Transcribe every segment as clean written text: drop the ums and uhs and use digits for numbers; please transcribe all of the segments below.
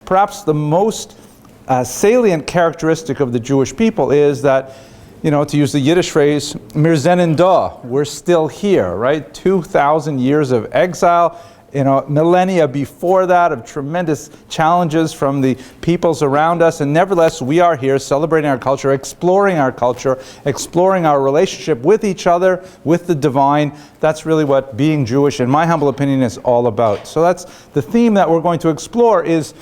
perhaps the most salient characteristic of the Jewish people is that, to use the Yiddish phrase, wir sind da, we're still here, right? 2,000 years of exile, millennia before that of tremendous challenges from the peoples around us, and nevertheless we are here celebrating our culture, exploring our relationship with each other, with the divine. That's really what being Jewish, in my humble opinion, is all about. So that's the theme that we're going to explore, is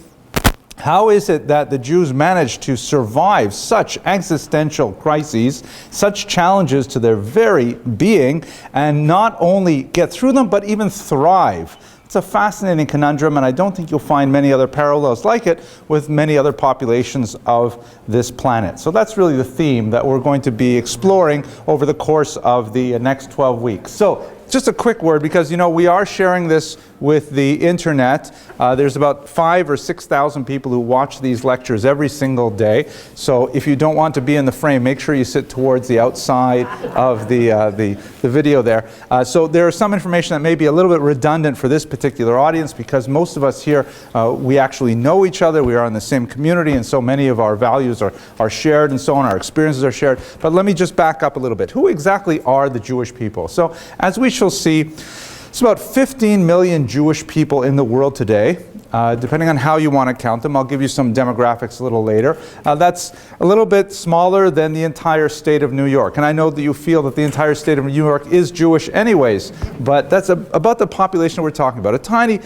how is it that the Jews managed to survive such existential crises, such challenges to their very being, and not only get through them, but even thrive? It's a fascinating conundrum, and I don't think you'll find many other parallels like it with many other populations of this planet. So that's really the theme that we're going to be exploring over the course of the next 12 weeks. So just a quick word, because we are sharing this with the internet. There's about 5,000 or 6,000 people who watch these lectures every single day. So if you don't want to be in the frame, make sure you sit towards the outside of the video there. So there is some information that may be a little bit redundant for this particular audience, because most of us here, we actually know each other, we are in the same community, and so many of our values are shared and so on, our experiences are shared. But let me just back up a little bit. Who exactly are the Jewish people? So as we shall see, it's about 15 million Jewish people in the world today, depending on how you want to count them. I'll give you some demographics a little later. That's a little bit smaller than the entire state of New York. And I know that you feel that the entire state of New York is Jewish anyways, but that's about the population we're talking about. A tiny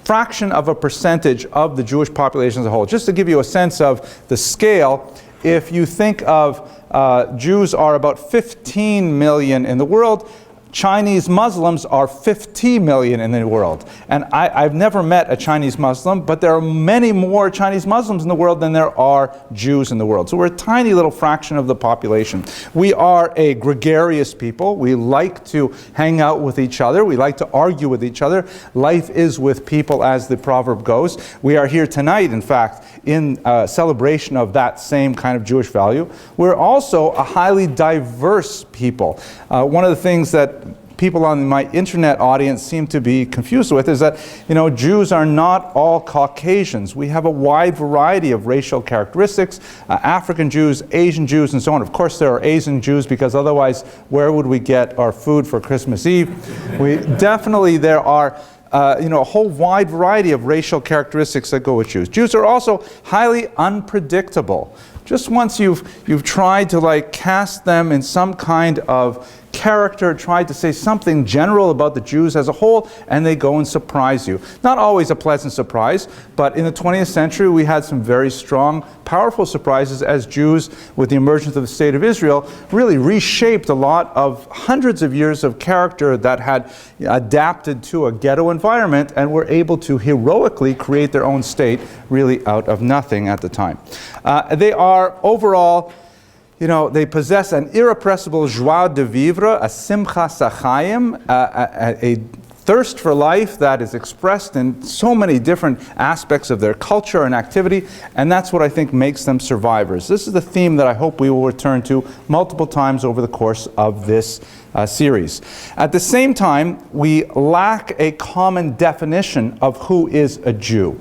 fraction of a percentage of the Jewish population as a whole. Just to give you a sense of the scale, if you think of Jews are about 15 million in the world, Chinese Muslims are 50 million in the world. And I've never met a Chinese Muslim, but there are many more Chinese Muslims in the world than there are Jews in the world. So we're a tiny little fraction of the population. We are a gregarious people. We like to hang out with each other. We like to argue with each other. Life is with people, as the proverb goes. We are here tonight, in fact, in celebration of that same kind of Jewish value. We're also a highly diverse people. One of the things that people on my internet audience seem to be confused with is that, Jews are not all Caucasians. We have a wide variety of racial characteristics, African Jews, Asian Jews, and so on. Of course, there are Asian Jews, because otherwise, where would we get our food for Christmas Eve? There are a whole wide variety of racial characteristics that go with Jews. Jews are also highly unpredictable. Just once you've tried to cast them in some kind of character, tried to say something general about the Jews as a whole, and they go and surprise you. Not always a pleasant surprise, but in the 20th century we had some very strong, powerful surprises as Jews, with the emergence of the State of Israel, really reshaped a lot of hundreds of years of character that had adapted to a ghetto environment and were able to heroically create their own state, really out of nothing at the time. They are overall, they possess an irrepressible joie de vivre, a simcha sachayim, a thirst for life that is expressed in so many different aspects of their culture and activity, and that's what I think makes them survivors. This is the theme that I hope we will return to multiple times over the course of this series. At the same time, we lack a common definition of who is a Jew.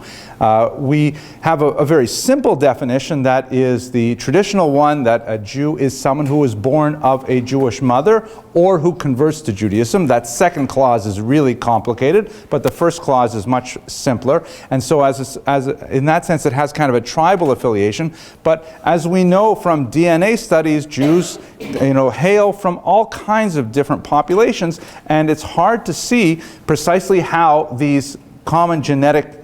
We have a very simple definition that is the traditional one, that a Jew is someone who is born of a Jewish mother or who converts to Judaism. That second clause is really complicated, but the first clause is much simpler. And so in that sense, it has kind of a tribal affiliation. But as we know from DNA studies, Jews hail from all kinds of different populations, and it's hard to see precisely how these common genetic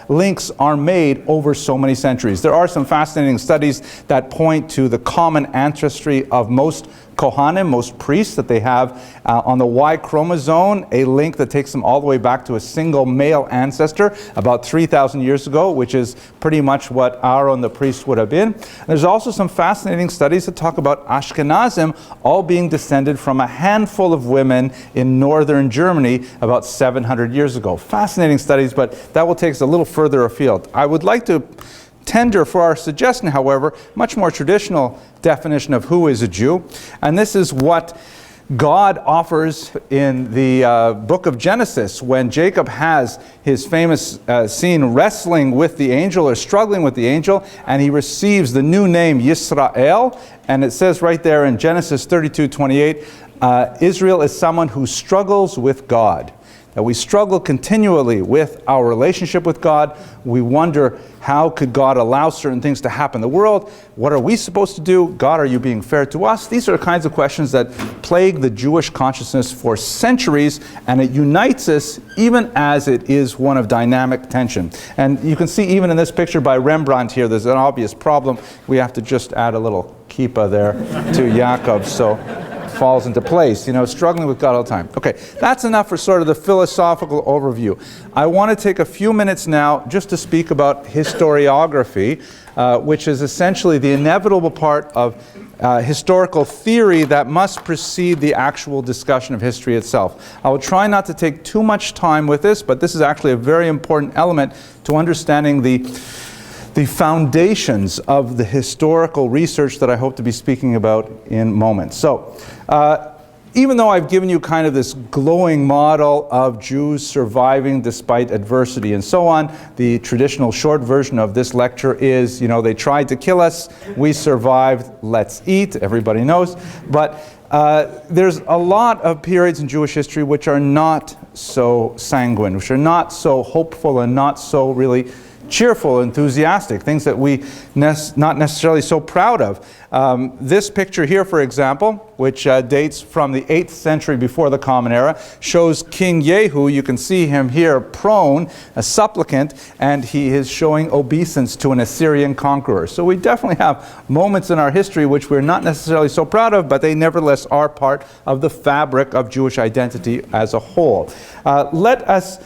links are made over so many centuries. There are some fascinating studies that point to the common ancestry of most Kohanim, most priests, that they have on the Y chromosome, a link that takes them all the way back to a single male ancestor about 3,000 years ago, which is pretty much what Aaron the priest would have been. There's also some fascinating studies that talk about Ashkenazim all being descended from a handful of women in northern Germany about 700 years ago. Fascinating studies, but that will take us a little further afield. I would like to tender for our suggestion, however, much more traditional definition of who is a Jew, and this is what God offers in the book of Genesis, when Jacob has his famous scene wrestling with the angel or struggling with the angel, and he receives the new name Yisrael, and it says right there in Genesis 32:28, Israel is someone who struggles with God. That we struggle continually with our relationship with God. We wonder, how could God allow certain things to happen in the world? What are we supposed to do? God, are you being fair to us? These are the kinds of questions that plague the Jewish consciousness for centuries, and it unites us even as it is one of dynamic tension. And you can see even in this picture by Rembrandt here, there's an obvious problem. We have to just add a little kippah there to Yaakov, so falls into place, struggling with God all the time. Okay, that's enough for sort of the philosophical overview. I want to take a few minutes now just to speak about historiography, which is essentially the inevitable part of historical theory that must precede the actual discussion of history itself. I will try not to take too much time with this, but this is actually a very important element to understanding the foundations of the historical research that I hope to be speaking about in moments. So, even though I've given you kind of this glowing model of Jews surviving despite adversity and so on, the traditional short version of this lecture is, they tried to kill us, we survived, let's eat, everybody knows. But there's a lot of periods in Jewish history which are not so sanguine, which are not so hopeful and not so really cheerful, enthusiastic, things that we not necessarily so proud of. This picture here, for example, which dates from the 8th century before the Common Era, shows King Yehu. You can see him here prone, a supplicant, and he is showing obeisance to an Assyrian conqueror. So we definitely have moments in our history which we're not necessarily so proud of, but they nevertheless are part of the fabric of Jewish identity as a whole. Let us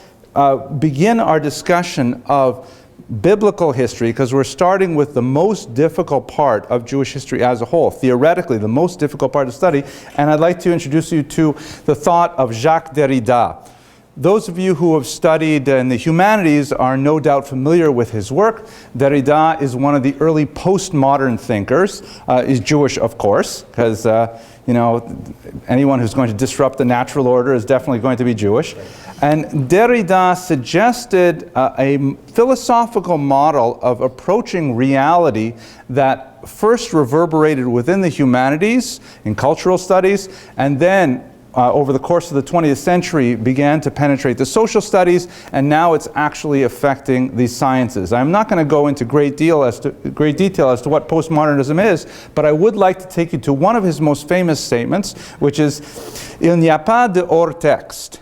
begin our discussion of biblical history, because we're starting with the most difficult part of Jewish history as a whole, theoretically the most difficult part to study, and I'd like to introduce you to the thought of Jacques Derrida. Those of you who have studied in the humanities are no doubt familiar with his work. Derrida is one of the early postmodern thinkers. He's Jewish, of course, because anyone who's going to disrupt the natural order is definitely going to be Jewish. And Derrida suggested a philosophical model of approaching reality that first reverberated within the humanities, in cultural studies, and then over the course of the 20th century began to penetrate the social studies, and now it's actually affecting the sciences. I'm not going to go into great detail as to what postmodernism is, but I would like to take you to one of his most famous statements, which is, "Il n'y a pas de hors texte,"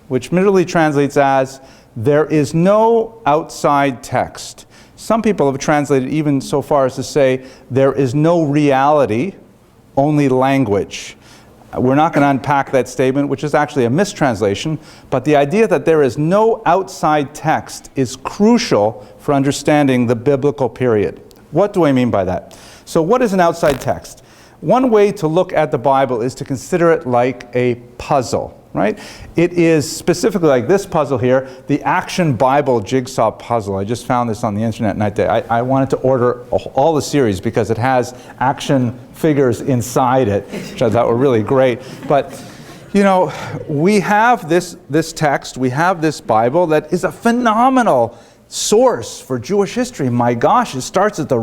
which literally translates as, there is no outside text. Some people have translated even so far as to say, there is no reality, only language. We're not going to unpack that statement, which is actually a mistranslation, but the idea that there is no outside text is crucial for understanding the biblical period. What do I mean by that? So what is an outside text? One way to look at the Bible is to consider it like a puzzle. Right? It is specifically like this puzzle here, the Action Bible Jigsaw Puzzle. I just found this on the internet, and I wanted to order all the series because it has action figures inside it, which I thought were really great. But we have this text, we have this Bible that is a phenomenal source for Jewish history. My gosh, it starts at the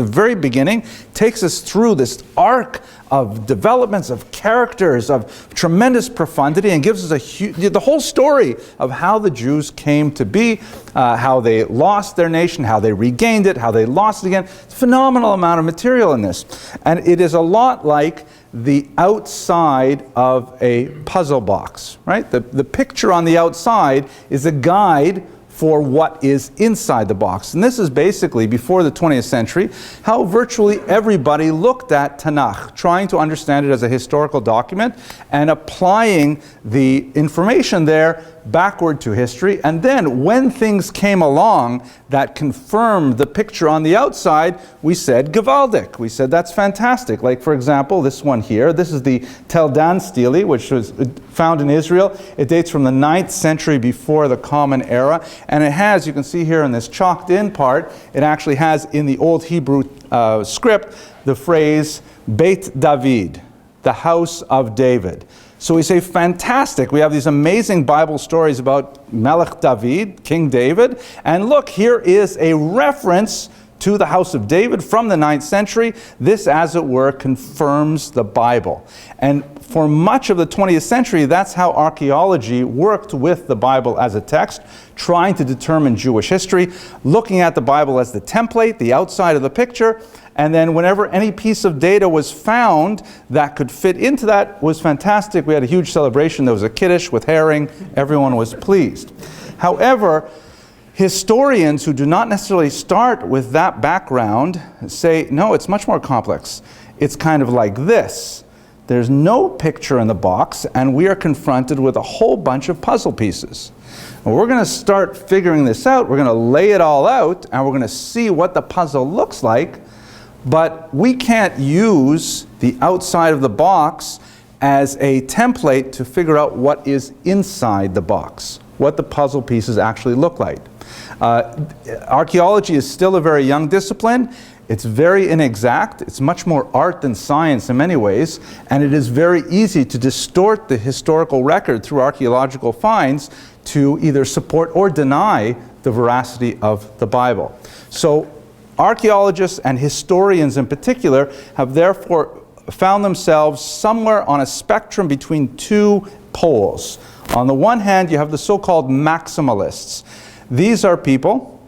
very beginning, takes us through this arc of developments, of characters, of tremendous profundity, and gives us the whole story of how the Jews came to be, how they lost their nation, how they regained it, how they lost it again. It's a phenomenal amount of material in this. And it is a lot like the outside of a puzzle box, right? The picture on the outside is a guide for what is inside the box. And this is basically, before the 20th century, how virtually everybody looked at Tanakh, trying to understand it as a historical document and applying the information there backward to history. And then when things came along that confirmed the picture on the outside, we said gewaldic. We said that's fantastic. Like, for example, this one here. This is the Tel Dan Stele, which was found in Israel. It dates from the 9th century before the Common Era. And it has, you can see here in this chalked in part, it actually has in the Old Hebrew script the phrase Beit David. the house of David. So we say, fantastic, we have these amazing Bible stories about Melech David, King David, and look, here is a reference to the house of David from the 9th century. This, as it were, confirms the Bible. And for much of the 20th century, that's how archaeology worked with the Bible as a text, trying to determine Jewish history, looking at the Bible as the template, the outside of the picture, and then whenever any piece of data was found that could fit into that, was fantastic. We had a huge celebration. There was a kiddush with herring. Everyone was pleased. However, historians who do not necessarily start with that background say, no, it's much more complex. It's kind of like this. There's no picture in the box, and we are confronted with a whole bunch of puzzle pieces. And we're going to start figuring this out. We're going to lay it all out, and we're going to see what the puzzle looks like. But we can't use the outside of the box as a template to figure out what is inside the box, what the puzzle pieces actually look like. Archaeology is still a very young discipline. It's very inexact. It's much more art than science in many ways, and it is very easy to distort the historical record through archaeological finds to either support or deny the veracity of the Bible. So archaeologists and historians in particular have therefore found themselves somewhere on a spectrum between two poles. On the one hand, you have the so-called maximalists. These are people,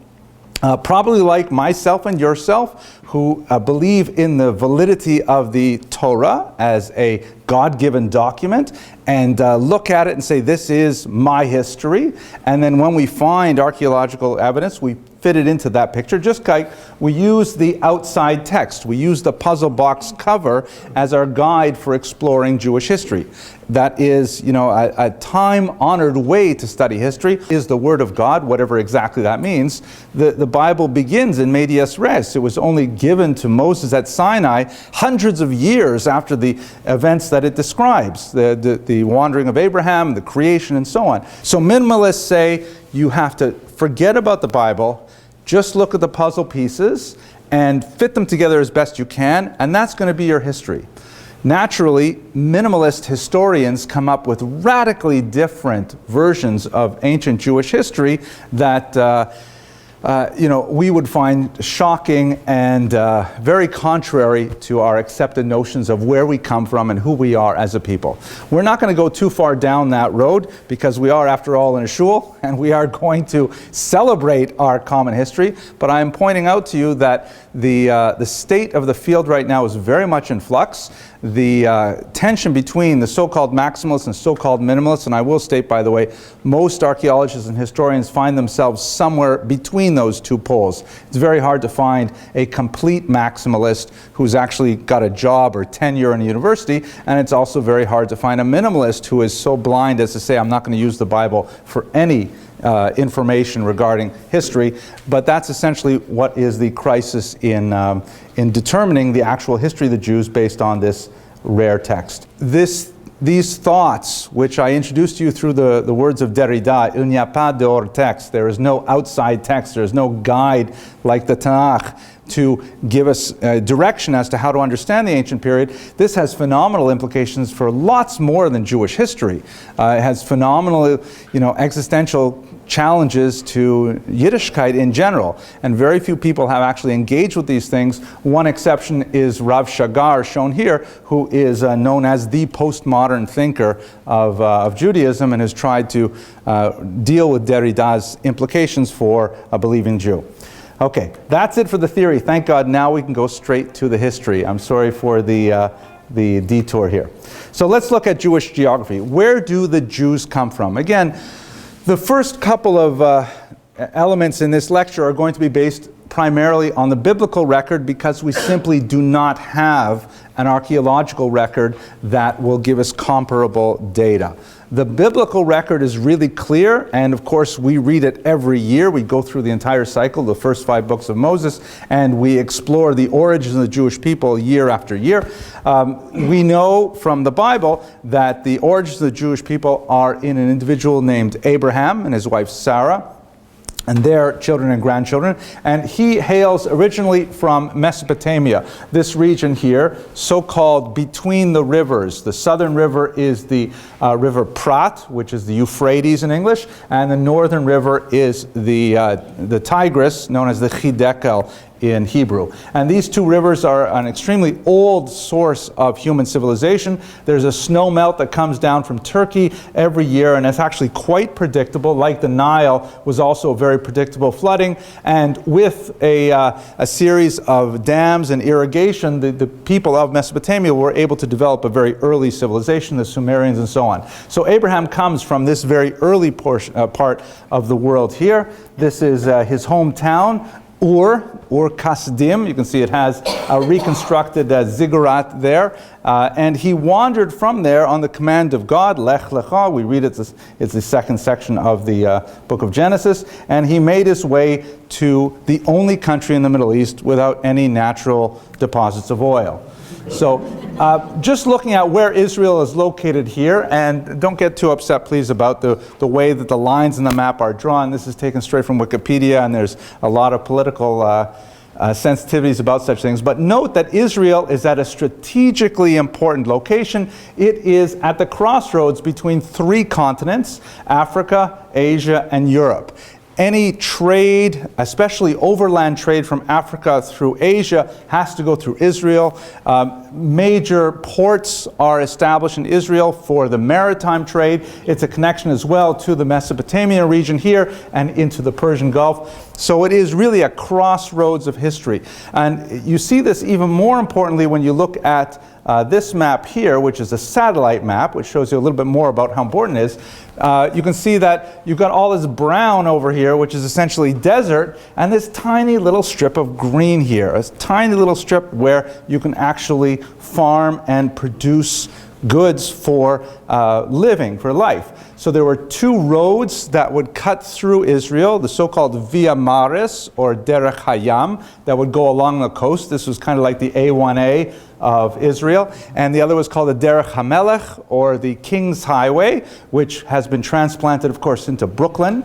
probably like myself and yourself, who believe in the validity of the Torah as a God-given document and look at it and say, this is my history. And then when we find archaeological evidence, we fit it into that picture. Just like we use the outside text. We use the puzzle box cover as our guide for exploring Jewish history. That is, a time-honored way to study history is the Word of God, whatever exactly that means. The Bible begins in medias res. It was only given to Moses at Sinai hundreds of years after the events that it describes, the wandering of Abraham, the creation, and so on. So minimalists say you have to forget about the Bible, just look at the puzzle pieces and fit them together as best you can, and that's going to be your history. Naturally, minimalist historians come up with radically different versions of ancient Jewish history that we would find shocking and very contrary to our accepted notions of where we come from and who we are as a people. We're not going to go too far down that road because we are, after all, in a shul, and we are going to celebrate our common history. But I am pointing out to you that the state of the field right now is very much in flux. The tension between the so-called maximalists and so-called minimalists, and I will state, by the way, most archaeologists and historians find themselves somewhere between those two poles. It's very hard to find a complete maximalist who's actually got a job or tenure in a university, and it's also very hard to find a minimalist who is so blind as to say, I'm not going to use the Bible for any information regarding history. But that's essentially what is the crisis in determining the actual history of the Jews based on this rare text. These thoughts, which I introduced to you through the words of Derrida, il n'y a pas dehors texte, there is no outside text, there is no guide like the Tanakh to give us direction as to how to understand the ancient period. This has phenomenal implications for lots more than Jewish history. It has phenomenal, existential challenges to Yiddishkeit in general, and very few people have actually engaged with these things. One exception is Rav Shagar, shown here, who is known as the postmodern thinker of Judaism and has tried to deal with Derrida's implications for a believing Jew. Okay, that's it for the theory. Thank God now we can go straight to the history. I'm sorry for the detour here. So let's look at Jewish geography. Where do the Jews come from? Again, the first couple of elements in this lecture are going to be based primarily on the biblical record because we simply do not have an archaeological record that will give us comparable data. The biblical record is really clear, and of course we read it every year. We go through the entire cycle, the first 5 books of Moses, and we explore the origins of the Jewish people year after year. We know from the Bible that the origins of the Jewish people are in an individual named Abraham and his wife Sarah. and their children and grandchildren. And he hails originally from Mesopotamia, this region here, so-called between the rivers. The southern river is the river Prat, which is the Euphrates in English, and the northern river is the Tigris, known as the Hiddekel in Hebrew. And these two rivers are an extremely old source of human civilization. There's a snow melt that comes down from Turkey every year, and it's actually quite predictable. Like the Nile was also very predictable flooding. And with a series of dams and irrigation, the people of Mesopotamia were able to develop a very early civilization, the Sumerians and so on. So Abraham comes from this very early part of the world here. This is his hometown, Ur Kasdim. You can see it has a reconstructed ziggurat there. And he wandered from there on the command of God, Lech Lecha. We read it's the second section of the book of Genesis. And he made his way to the only country in the Middle East without any natural deposits of oil. So just looking at where Israel is located here, and don't get too upset, please, about the way that the lines in the map are drawn. This is taken straight from Wikipedia, and there's a lot of political sensitivities about such things. But note that Israel is at a strategically important location. It is at the crossroads between three continents: Africa, Asia, and Europe. Any trade, especially overland trade from Africa through Asia, has to go through Israel. Major ports are established in Israel for the maritime trade. It's a connection as well to the Mesopotamian region here and into the Persian Gulf. So it is really a crossroads of history. And you see this even more importantly when you look at this map here, which is a satellite map, which shows you a little bit more about how important it is. You can see that you've got all this brown over here, which is essentially desert, and this tiny little strip of green here, a tiny little strip where you can actually farm and produce goods for living, for life. So there were two roads that would cut through Israel, the so-called Via Maris, or Derech Hayam, that would go along the coast. This was kind of like the A1A of Israel. And the other was called the Derech HaMelech, or the King's Highway, which has been transplanted, of course, into Brooklyn.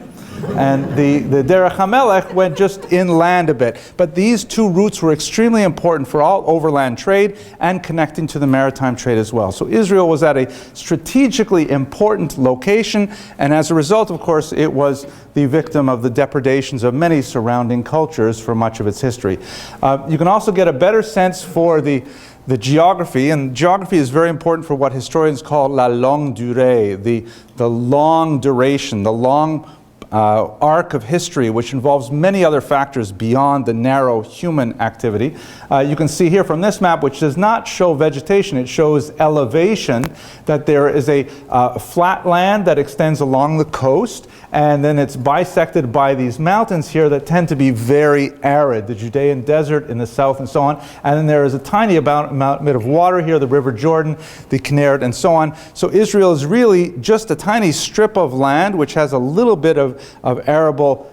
And the Derech HaMelech went just inland a bit. But these two routes were extremely important for all overland trade and connecting to the maritime trade as well. So Israel was at a strategically important location, and as a result, of course, it was the victim of the depredations of many surrounding cultures for much of its history. You can also get a better sense for the geography, and geography is very important for what historians call la longue durée, the long duration, the long arc of history, which involves many other factors beyond the narrow human activity. You can see here from this map, which does not show vegetation, it shows elevation, that there is a flat land that extends along the coast, and then it's bisected by these mountains here that tend to be very arid, the Judean desert in the south and so on. And then there is a tiny amount of water here, the River Jordan, the Kinneret, and so on. So Israel is really just a tiny strip of land which has a little bit of arable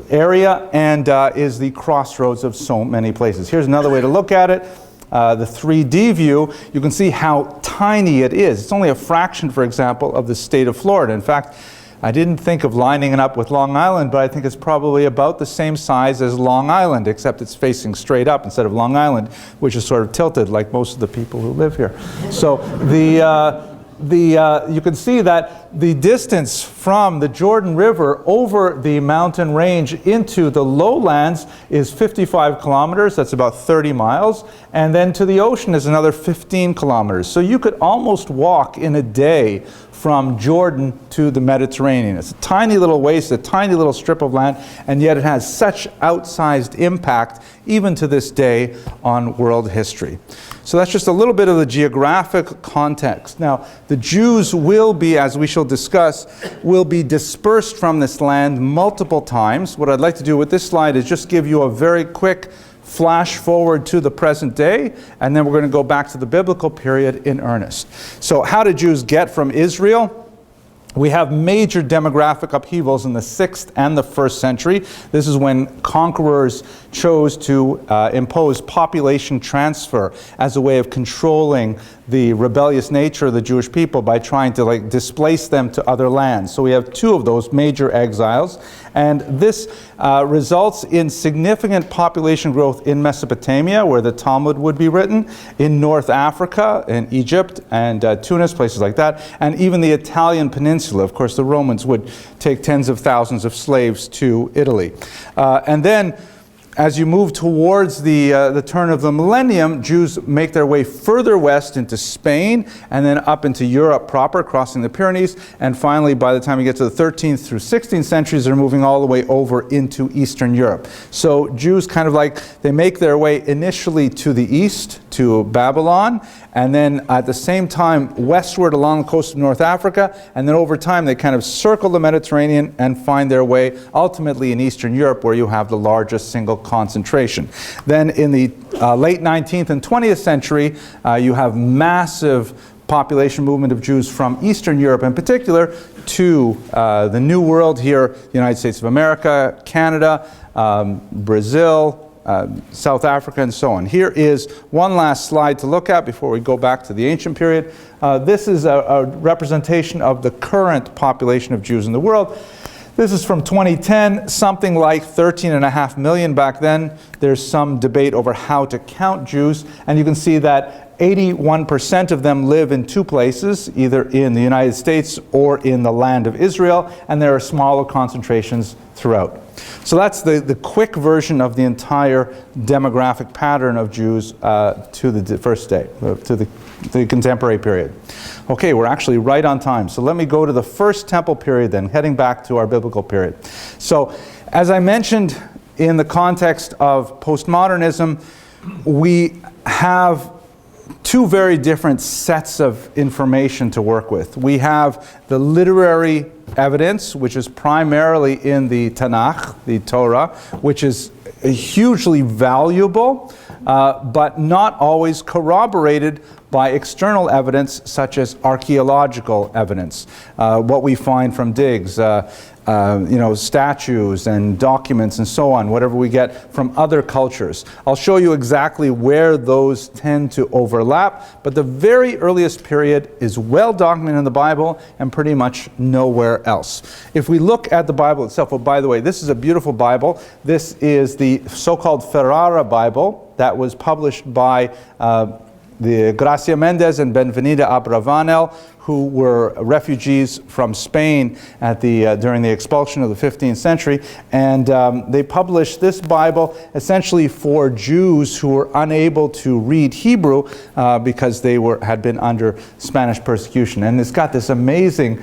area and is the crossroads of so many places. Here's another way to look at it. The 3D view, you can see how tiny it is. It's only a fraction, for example, of the state of Florida. In fact, I didn't think of lining it up with Long Island, but I think it's probably about the same size as Long Island, except it's facing straight up instead of Long Island, which is sort of tilted like most of the people who live here. So you can see that the distance from the Jordan River over the mountain range into the lowlands is 55 kilometers, that's about 30 miles, and then to the ocean is another 15 kilometers. So you could almost walk in a day from Jordan to the Mediterranean. It's a tiny little waste, a tiny little strip of land, and yet it has such outsized impact, even to this day, on world history. So that's just a little bit of the geographic context. Now, the Jews will be, as we shall discuss, will be dispersed from this land multiple times. What I'd like to do with this slide is just give you a very quick flash forward to the present day, and then we're going to go back to the biblical period in earnest. So how did Jews get from Israel? We have major demographic upheavals in the 6th and the 1st century. This is when conquerors chose to impose population transfer as a way of controlling the rebellious nature of the Jewish people by trying to like displace them to other lands. So we have two of those major exiles, and this results in significant population growth in Mesopotamia, where the Talmud would be written, in North Africa, in Egypt and Tunis, places like that, and even the Italian peninsula. Of course, the Romans would take tens of thousands of slaves to Italy. And then as you move towards the turn of the millennium, Jews make their way further west into Spain and then up into Europe proper, crossing the Pyrenees. And finally, by the time you get to the 13th through 16th centuries, they're moving all the way over into Eastern Europe. So Jews kind of like, they make their way initially to the east, to Babylon, and then at the same time westward along the coast of North Africa, and then over time they kind of circle the Mediterranean and find their way ultimately in Eastern Europe, where you have the largest single concentration. Then in the late 19th and 20th century, you have massive population movement of Jews from Eastern Europe in particular to the New World here, the United States of America, Canada, Brazil, South Africa, and so on. Here is one last slide to look at before we go back to the ancient period. This is a representation of the current population of Jews in the world. This is from 2010, something like 13.5 million back then. There's some debate over how to count Jews, and you can see that 81% of them live in two places, either in the United States or in the land of Israel, and there are smaller concentrations throughout. So that's the quick version of the entire demographic pattern of Jews to the first day, to the contemporary period. Okay, we're actually right on time. So let me go to the first temple period then, heading back to our biblical period. So as I mentioned, in the context of postmodernism, we have two very different sets of information to work with. We have the literary evidence, which is primarily in the Tanakh, the Torah, which is hugely valuable, but not always corroborated by external evidence such as archaeological evidence. What we find from digs, statues and documents and so on, whatever we get from other cultures. I'll show you exactly where those tend to overlap, but the very earliest period is well documented in the Bible and pretty much nowhere else. If we look at the Bible itself, well, by the way, this is a beautiful Bible. This is the so-called Ferrara Bible that was published by the Gracia Mendez and Benvenida Abravanel, who were refugees from Spain at during the expulsion of the 15th century. And they published this Bible essentially for Jews who were unable to read Hebrew because they had been under Spanish persecution. And it's got this amazing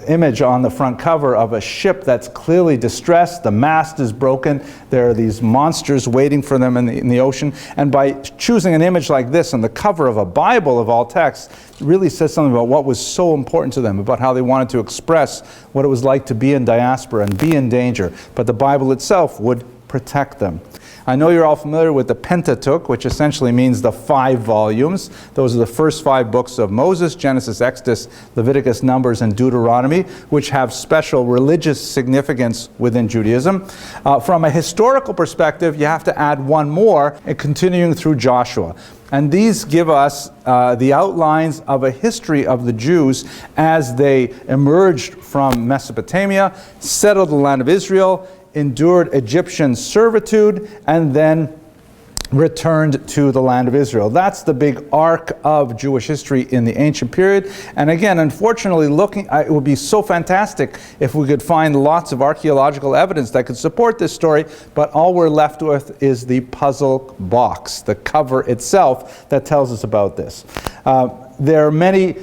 image on the front cover of a ship that's clearly distressed. The mast is broken. There are these monsters waiting for them in the ocean. And by choosing an image like this on the cover of a Bible of all texts, it really says something about what was so important to them, about how they wanted to express what it was like to be in diaspora and be in danger. But the Bible itself would protect them. I know you're all familiar with the Pentateuch, which essentially means the 5 volumes. Those are the first 5 books of Moses: Genesis, Exodus, Leviticus, Numbers, and Deuteronomy, which have special religious significance within Judaism. From a historical perspective, you have to add one more, continuing through Joshua. And these give us the outlines of a history of the Jews as they emerged from Mesopotamia, settled the land of Israel, endured Egyptian servitude, and then returned to the land of Israel. That's the big arc of Jewish history in the ancient period. And again, unfortunately, it would be so fantastic if we could find lots of archaeological evidence that could support this story, but all we're left with is the puzzle box, the cover itself that tells us about this. There are many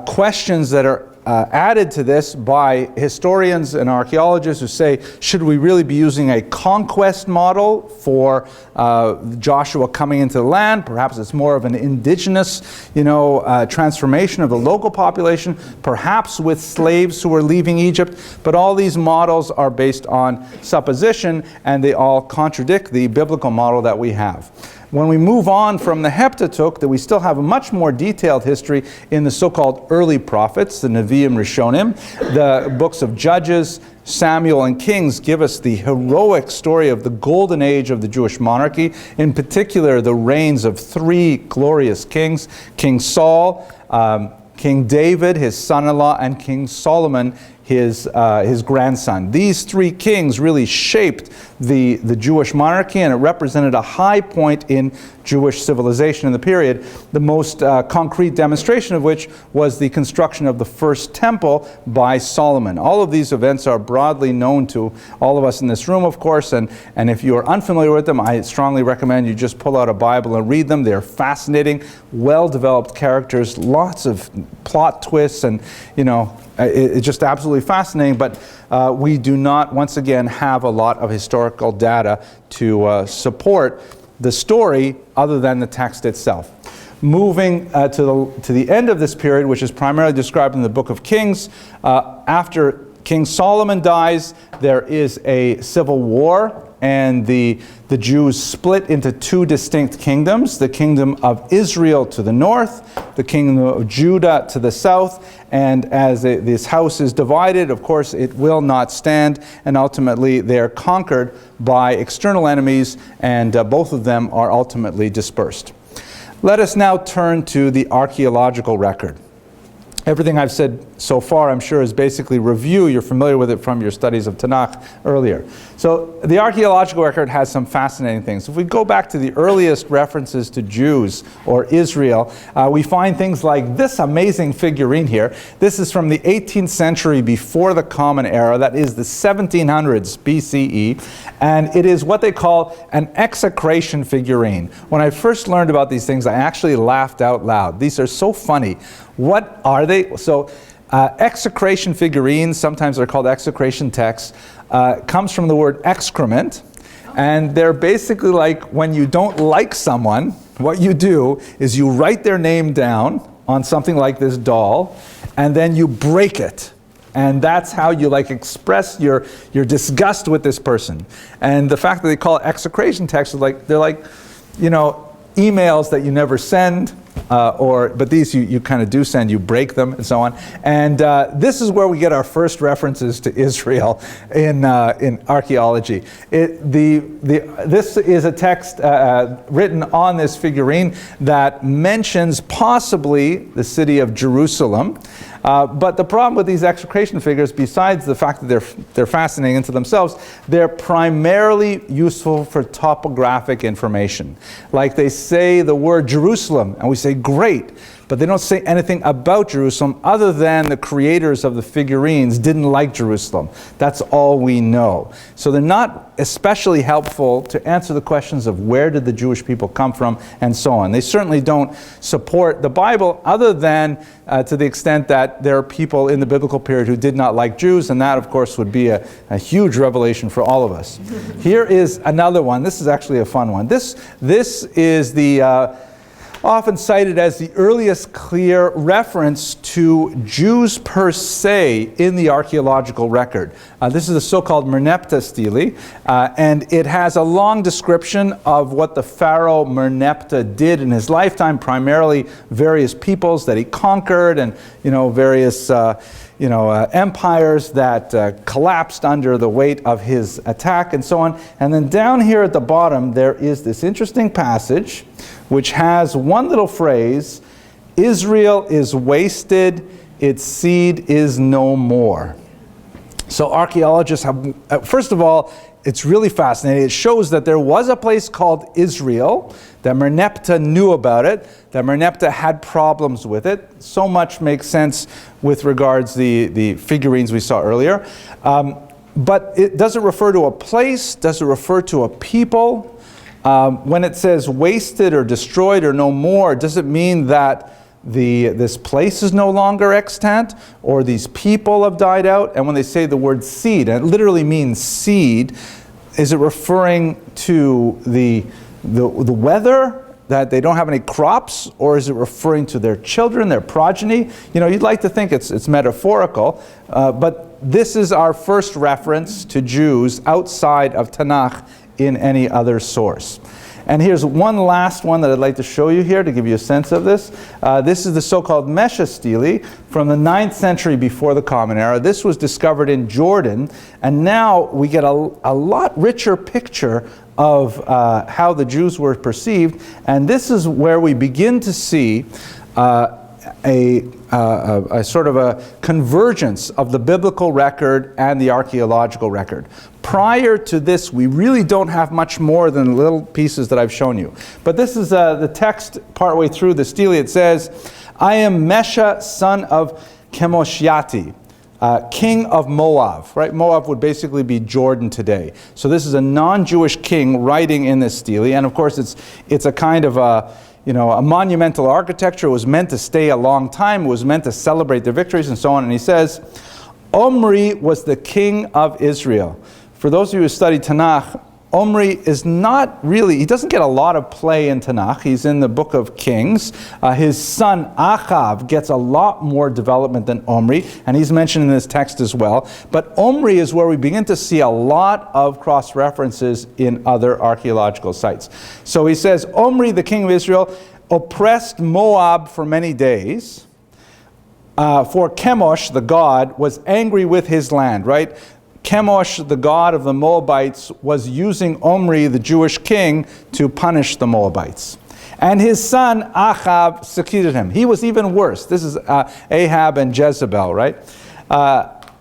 questions that are added to this by historians and archaeologists who say, should we really be using a conquest model for Joshua coming into the land? Perhaps it's more of an indigenous, transformation of the local population, perhaps with slaves who were leaving Egypt. But all these models are based on supposition, and they all contradict the biblical model that we have. When we move on from the Heptateuch, that we still have a much more detailed history in the so-called early prophets, the Nevi'im Rishonim. The books of Judges, Samuel, and Kings give us the heroic story of the golden age of the Jewish monarchy, in particular the reigns of three glorious kings, King Saul, King David, his son-in-law, and King Solomon, his grandson. These three kings really shaped the Jewish monarchy, and it represented a high point in Jewish civilization in the period, the most concrete demonstration of which was the construction of the first temple by Solomon. All of these events are broadly known to all of us in this room, of course, and if you are unfamiliar with them, I strongly recommend you just pull out a Bible and read them. They're fascinating, well-developed characters, lots of plot twists, and it's just absolutely fascinating, but we do not, once again, have a lot of historical data to support the story other than the text itself. Moving to the end of this period, which is primarily described in the book of Kings, after King Solomon dies, there is a civil war, and the Jews split into two distinct kingdoms, the kingdom of Israel to the north, the kingdom of Judah to the south, and as this house is divided, of course, it will not stand, and ultimately they are conquered by external enemies, and both of them are ultimately dispersed. Let us now turn to the archaeological record. Everything I've said so far, I'm sure, is basically review. You're familiar with it from your studies of Tanakh earlier. So the archaeological record has some fascinating things. If we go back to the earliest references to Jews or Israel, we find things like this amazing figurine here. This is from the 18th century before the Common Era, that is the 1700s BCE, and it is what they call an execration figurine. When I first learned about these things, I actually laughed out loud. These are so funny. What are they? So execration figurines, sometimes they're called execration texts, comes from the word excrement, and they're basically like when you don't like someone, what you do is you write their name down on something like this doll, and then you break it. And that's how you express your disgust with this person. And the fact that they call it execration text is they're like, emails that you never send, but these you kind of do send, you break them and so on. And this is where we get our first references to Israel in archaeology. This is a text written on this figurine that mentions possibly the city of Jerusalem. But the problem with these execration figures, besides the fact that they're fascinating into themselves, they're primarily useful for topographic information. Like they say the word Jerusalem, and we say great, but they don't say anything about Jerusalem other than the creators of the figurines didn't like Jerusalem. That's all we know. So they're not especially helpful to answer the questions of where did the Jewish people come from and so on. They certainly don't support the Bible other than to the extent that there are people in the biblical period who did not like Jews, and that of course would be a huge revelation for all of us. Here is another one. This is actually a fun one. This is the often cited as the earliest clear reference to Jews per se in the archaeological record. This is the so-called Merneptah stele, and it has a long description of what the pharaoh Merneptah did in his lifetime, primarily various peoples that he conquered, and various empires that collapsed under the weight of his attack and so on. And then down here at the bottom there is this interesting passage which has one little phrase, Israel is wasted, its seed is no more. So archaeologists have, first of all, it's really fascinating. It shows that there was a place called Israel, that Merneptah knew about it, that Merneptah had problems with it. So much makes sense with regards the figurines we saw earlier. But it doesn't refer to a place, doesn't refer to a people. When it says wasted or destroyed or no more, does it mean that this place is no longer extant, or these people have died out? And when they say the word seed, and it literally means seed, is it referring to the weather, that they don't have any crops, or is it referring to their children, their progeny? You'd like to think it's metaphorical, but this is our first reference to Jews outside of Tanakh in any other source. And here's one last one that I'd like to show you here to give you a sense of this. This is the so-called Mesha stele from the 9th century before the Common Era. This was discovered in Jordan, and now we get a lot richer picture of how the Jews were perceived, and this is where we begin to see a sort of a convergence of the biblical record and the archaeological record. Prior to this, we really don't have much more than the little pieces that I've shown you. But this is the text partway through the stele. It says, I am Mesha, son of Chemoshiati, king of Moab, right? Moab would basically be Jordan today. So this is a non-Jewish king writing in this stele, and of course it's a kind of a monumental architecture. It was meant to stay a long time. It was meant to celebrate their victories and so on. And he says, Omri was the king of Israel. For those of you who study Tanakh, Omri is not really, he doesn't get a lot of play in Tanakh. He's in the book of Kings. His son Achav gets a lot more development than Omri, and he's mentioned in this text as well. But Omri is where we begin to see a lot of cross-references in other archaeological sites. So he says, Omri, the king of Israel, oppressed Moab for many days, for Chemosh, the god, was angry with his land, right? Chemosh, the god of the Moabites, was using Omri, the Jewish king, to punish the Moabites. And his son Achav succeeded him. He was even worse. This is Ahab and Jezebel, right?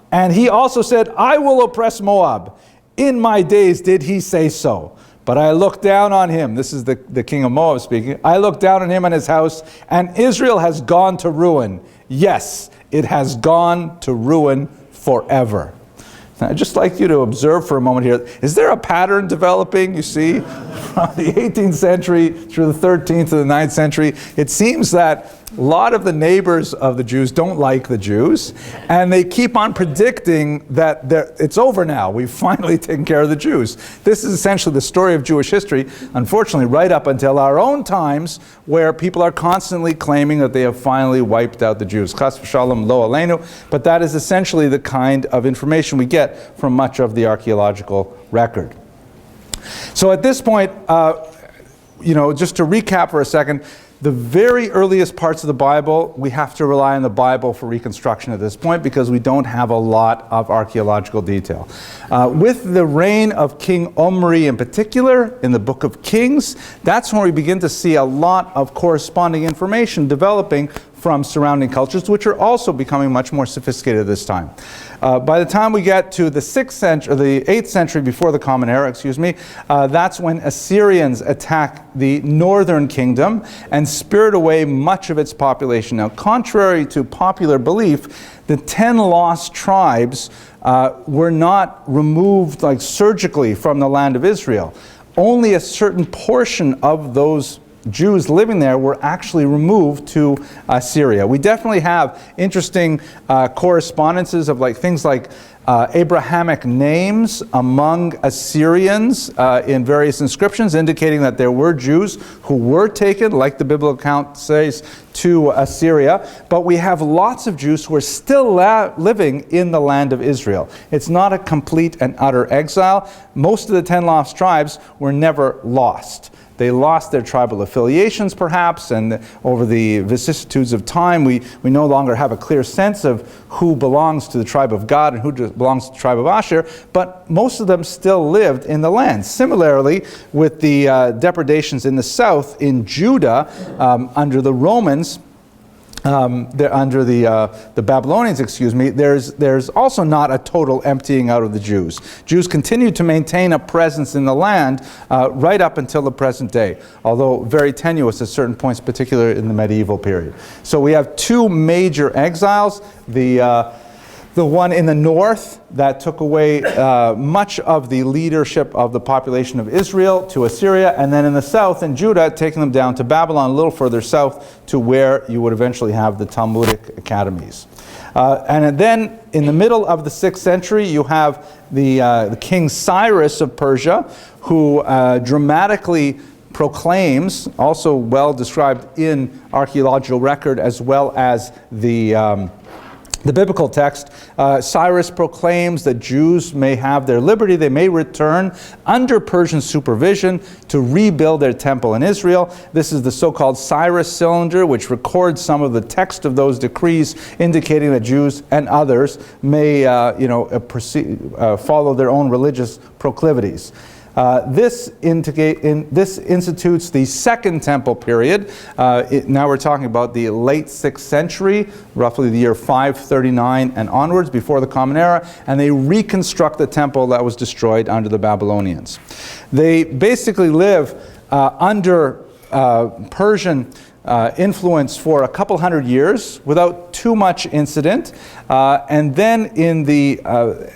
And he also said, I will oppress Moab. In my days did he say so. But I looked down on him. This is the king of Moab speaking. I looked down on him and his house, and Israel has gone to ruin. Yes, it has gone to ruin forever. I'd just like you to observe for a moment here. Is there a pattern developing, you see, from the 18th century through the 13th to the 9th century? It seems that a lot of the neighbors of the Jews don't like the Jews, and they keep on predicting that it's over now. We've finally taken care of the Jews. This is essentially the story of Jewish history, unfortunately, right up until our own times, where people are constantly claiming that they have finally wiped out the Jews. Chas v'shalom lo aleinu. But that is essentially the kind of information we get from much of the archaeological record. So at this point, just to recap for a second, the very earliest parts of the Bible, we have to rely on the Bible for reconstruction at this point because we don't have a lot of archaeological detail. With the reign of King Omri in particular, in the book of Kings, that's when we begin to see a lot of corresponding information developing from surrounding cultures, which are also becoming much more sophisticated at this time. By the time we get to the 6th century, or the 8th century before the Common Era, that's when Assyrians attack the northern kingdom and spirit away much of its population. Now, contrary to popular belief, the 10 lost tribes were not removed surgically from the land of Israel. Only a certain portion of those Jews living there were actually removed to Syria. We definitely have interesting correspondences of things like Abrahamic names among Assyrians in various inscriptions indicating that there were Jews who were taken, like the biblical account says, to Assyria. But we have lots of Jews who are still living in the land of Israel. It's not a complete and utter exile. Most of the 10 lost tribes were never lost. They lost their tribal affiliations, perhaps, and over the vicissitudes of time, we no longer have a clear sense of who belongs to the tribe of Gad and who belongs to the tribe of Asher, but most of them still lived in the land. Similarly, with the depredations in the south, in Judah, under the Romans, under the Babylonians, there's also not a total emptying out of the Jews. Jews continued to maintain a presence in the land right up until the present day, although very tenuous at certain points, particularly in the medieval period. So we have two major exiles, the one in the north that took away much of the leadership of the population of Israel to Assyria, and then in the south in Judah, taking them down to Babylon, a little further south to where you would eventually have the Talmudic academies. And then in the middle of the 6th century, you have the King Cyrus of Persia, who dramatically proclaims, also well described in archaeological record as well as the The biblical text, Cyrus proclaims that Jews may have their liberty, they may return under Persian supervision to rebuild their temple in Israel. This is the so-called Cyrus Cylinder, which records some of the text of those decrees, indicating that Jews and others may follow their own religious proclivities. This institutes the Second Temple period. Now we're talking about the late 6th century, roughly the year 539 and onwards, before the Common Era, and they reconstruct the temple that was destroyed under the Babylonians. They basically live under Persian influence for a couple hundred years without too much incident, and then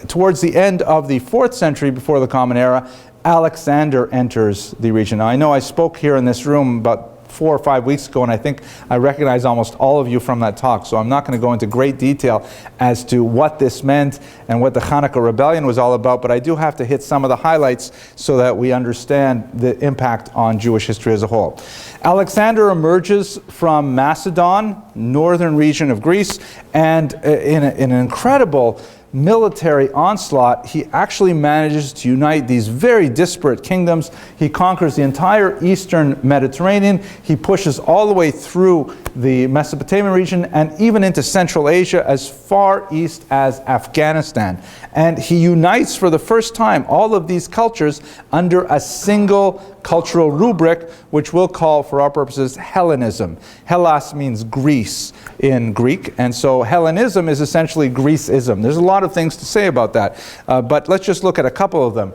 towards the end of the 4th century before the Common Era, Alexander enters the region. Now, I know I spoke here in this room about 4 or 5 weeks ago, and I think I recognize almost all of you from that talk, so I'm not going to go into great detail as to what this meant and what the Hanukkah Rebellion was all about, but I do have to hit some of the highlights so that we understand the impact on Jewish history as a whole. Alexander emerges from Macedon, northern region of Greece, and in an incredible military onslaught, he actually manages to unite these very disparate kingdoms. He conquers the entire eastern Mediterranean. He pushes all the way through the Mesopotamian region and even into Central Asia as far east as Afghanistan. And he unites for the first time all of these cultures under a single cultural rubric, which we'll call, for our purposes, Hellenism. Hellas means Greece in Greek, and so Hellenism is essentially Greeceism. There's a lot of things to say about that, but let's just look at a couple of them.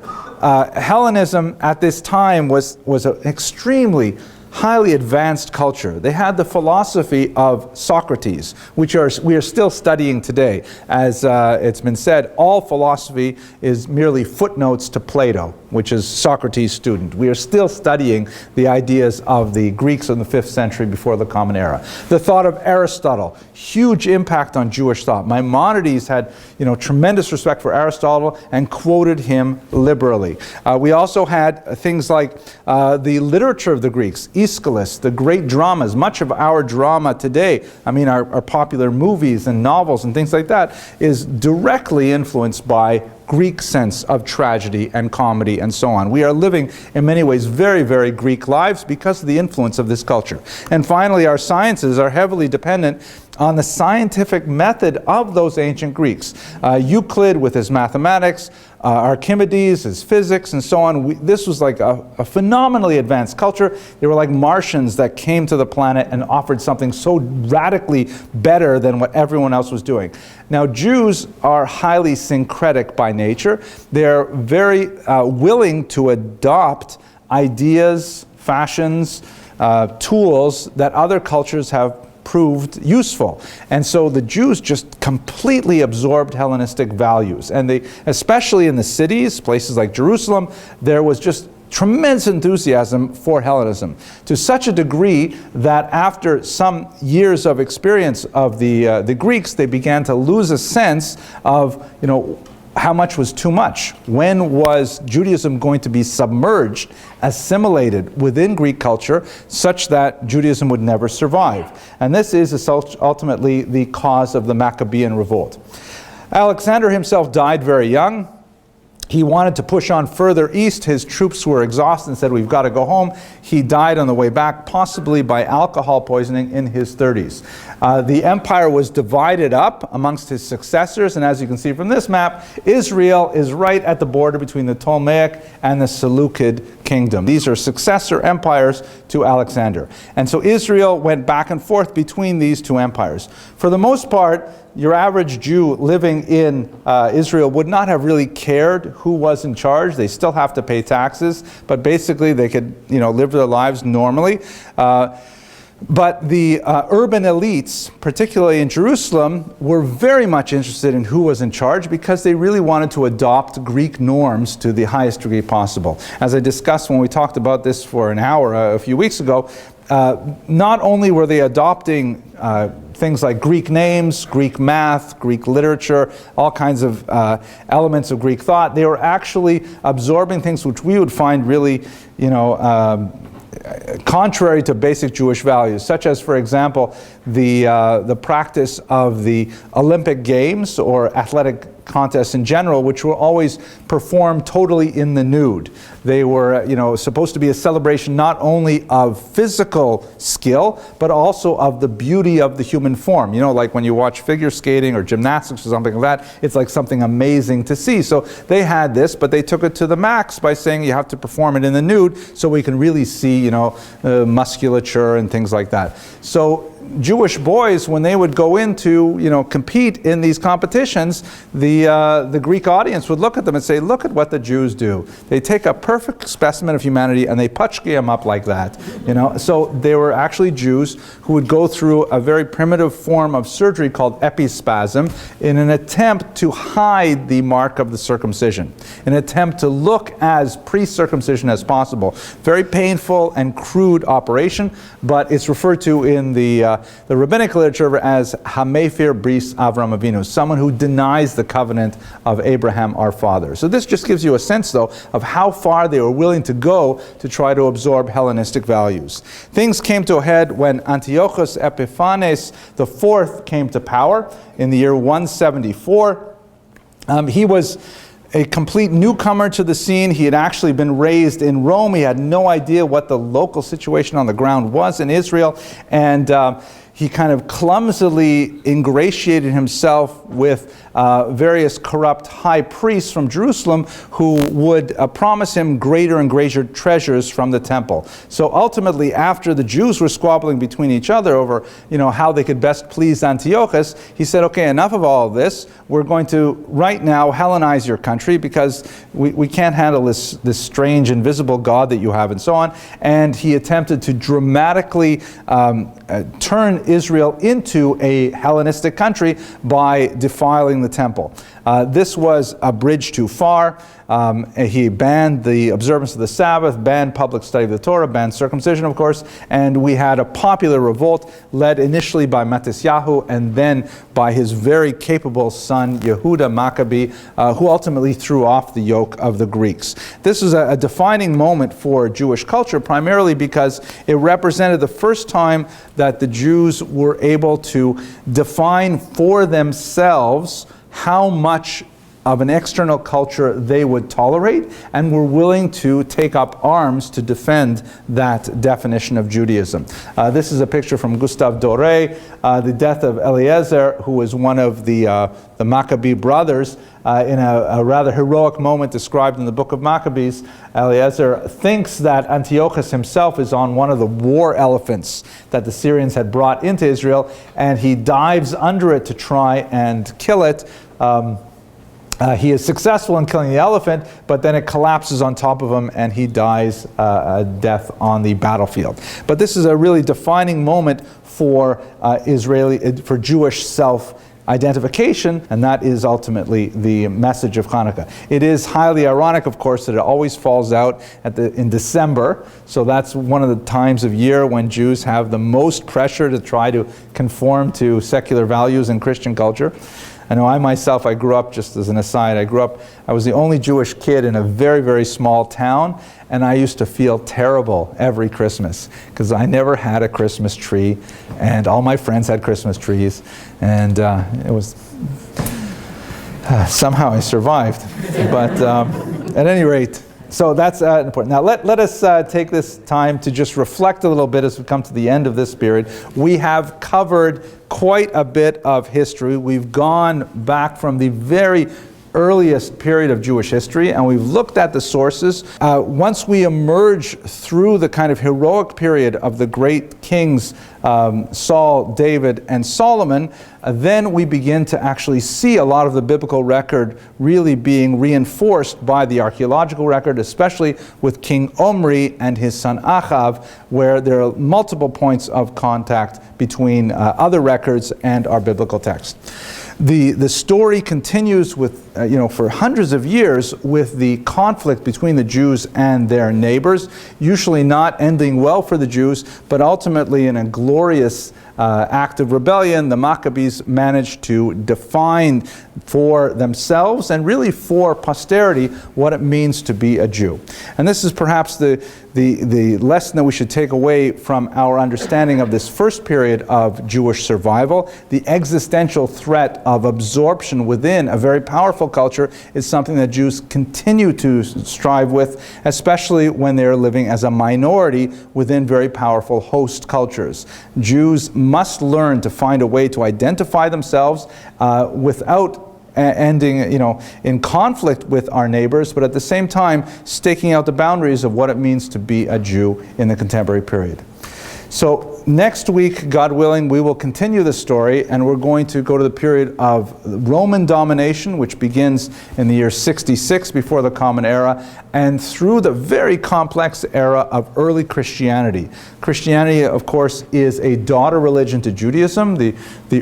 Hellenism at this time was an extremely highly advanced culture. They had the philosophy of Socrates, which we are still studying today. As it's been said, all philosophy is merely footnotes to Plato, which is Socrates' student. We are still studying the ideas of the Greeks in the 5th century before the Common Era. The thought of Aristotle, huge impact on Jewish thought. Maimonides had tremendous respect for Aristotle and quoted him liberally. We also had things like the literature of the Greeks, Aeschylus, the great dramas. Much of our drama today, our popular movies and novels and things like that, is directly influenced by Greek sense of tragedy and comedy and so on. We are living in many ways very, very Greek lives because of the influence of this culture. And finally, our sciences are heavily dependent on the scientific method of those ancient Greeks. Euclid with his mathematics, Archimedes, his physics, and so on. This was like a phenomenally advanced culture. They were like Martians that came to the planet and offered something so radically better than what everyone else was doing. Now, Jews are highly syncretic by nature. They're very willing to adopt ideas, fashions, tools that other cultures have proved useful. And so the Jews just completely absorbed Hellenistic values. And they, especially in the cities, places like Jerusalem, there was just tremendous enthusiasm for Hellenism, to such a degree that after some years of experience of the Greeks, they began to lose a sense of, how much was too much? When was Judaism going to be submerged, assimilated within Greek culture, such that Judaism would never survive? And this is ultimately the cause of the Maccabean revolt. Alexander himself died very young. He wanted to push on further east. His troops were exhausted and said, we've got to go home. He died on the way back, possibly by alcohol poisoning in his 30s. The empire was divided up amongst his successors, and as you can see from this map, Israel is right at the border between the Ptolemaic and the Seleucid kingdom. These are successor empires to Alexander. And so Israel went back and forth between these two empires. For the most part, your average Jew living in Israel would not have really cared who was in charge. They still have to pay taxes, but basically they could, live their lives normally. But the urban elites, particularly in Jerusalem, were very much interested in who was in charge because they really wanted to adopt Greek norms to the highest degree possible. As I discussed when we talked about this for an hour a few weeks ago, not only were they adopting things like Greek names, Greek math, Greek literature, all kinds of elements of Greek thought, they were actually absorbing things which we would find really, contrary to basic Jewish values, such as, for example, the practice of the Olympic Games or athletic contests in general, which were always performed totally in the nude. They were, supposed to be a celebration not only of physical skill, but also of the beauty of the human form. Like when you watch figure skating or gymnastics or something like that, it's like something amazing to see. So they had this, but they took it to the max by saying you have to perform it in the nude so we can really see, musculature and things like that. So Jewish boys, when they would go in to, compete in these competitions, the Greek audience would look at them and say, look at what the Jews do. They take a perfect specimen of humanity and they putschke them up like that. So they were actually Jews who would go through a very primitive form of surgery called epispasm in an attempt to hide the mark of the circumcision, an attempt to look as pre-circumcision as possible. Very painful and crude operation, but it's referred to in the rabbinic literature as Hamephir Bris Avram Avinu, someone who denies the covenant of Abraham our father. So this just gives you a sense, though, of how far they were willing to go to try to absorb Hellenistic values. Things came to a head when Antiochus Epiphanes IV came to power in the year 174. He was a complete newcomer to the scene. He had actually been raised in Rome. He had no idea what the local situation on the ground was in Israel, and he kind of clumsily ingratiated himself with various corrupt high priests from Jerusalem who would promise him greater and greater treasures from the temple. So ultimately, after the Jews were squabbling between each other over, how they could best please Antiochus, he said, okay, enough of all of this. We're going to right now Hellenize your country because we can't handle this strange invisible God that you have and so on. And he attempted to dramatically turn Israel into a Hellenistic country by defiling the temple. This was a bridge too far. He banned the observance of the Sabbath, banned public study of the Torah, banned circumcision, of course, and we had a popular revolt led initially by Matisyahu and then by his very capable son Yehuda Maccabee, who ultimately threw off the yoke of the Greeks. This was a defining moment for Jewish culture, primarily because it represented the first time that the Jews were able to define for themselves how much of an external culture they would tolerate and were willing to take up arms to defend that definition of Judaism. This is a picture from Gustave Doré, the death of Eliezer, who was one of the Maccabee brothers, in a rather heroic moment described in the book of Maccabees. Eliezer thinks that Antiochus himself is on one of the war elephants that the Syrians had brought into Israel, and he dives under it to try and kill it. He is successful in killing the elephant, but then it collapses on top of him and he dies a death on the battlefield. But this is a really defining moment for for Jewish self-identification, and that is ultimately the message of Hanukkah. It is highly ironic, of course, that it always falls out in December, so that's one of the times of year when Jews have the most pressure to try to conform to secular values in Christian culture. I know I myself, I grew up, just as an aside, I was the only Jewish kid in a very, very small town, and I used to feel terrible every Christmas because I never had a Christmas tree, and all my friends had Christmas trees, and it was, somehow I survived. But at any rate, so that's important. Now let us take this time to just reflect a little bit as we come to the end of this period. We have covered quite a bit of history. We've gone back from the very earliest period of Jewish history, and we've looked at the sources. Once we emerge through the kind of heroic period of the great kings, Saul, David, and Solomon, then we begin to actually see a lot of the biblical record really being reinforced by the archaeological record, especially with King Omri and his son Achav, where there are multiple points of contact between other records and our biblical text. The story continues with for hundreds of years with the conflict between the Jews and their neighbors, usually not ending well for the Jews, but ultimately in a glorious act of rebellion, the Maccabees managed to define for themselves and really for posterity what it means to be a Jew. And this is perhaps the lesson that we should take away from our understanding of this first period of Jewish survival. The existential threat of absorption within a very powerful culture is something that Jews continue to strive with, especially when they're living as a minority within very powerful host cultures. Jews must learn to find a way to identify themselves without ending, in conflict with our neighbors, but at the same time staking out the boundaries of what it means to be a Jew in the contemporary period. So next week, God willing, we will continue the story, and we're going to go to the period of Roman domination, which begins in the year 66 before the Common Era, and through the very complex era of early Christianity. Christianity, of course, is a daughter religion to Judaism. The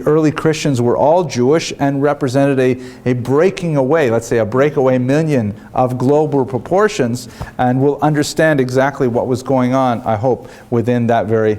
early Christians were all Jewish and represented a breaking away, let's say a breakaway million of global proportions, and we'll understand exactly what was going on, I hope, within that very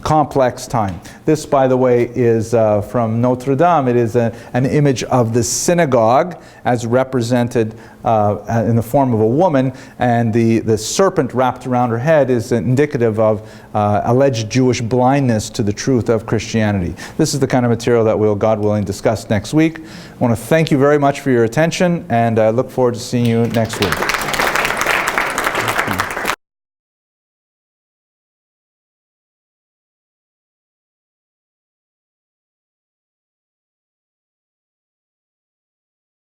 complex time. This, by the way, is from Notre Dame. It is an image of the synagogue as represented in the form of a woman, and the serpent wrapped around her head is indicative of alleged Jewish blindness to the truth of Christianity. This is the kind of material that we'll, God willing, discuss next week. I want to thank you very much for your attention, and I look forward to seeing you next week.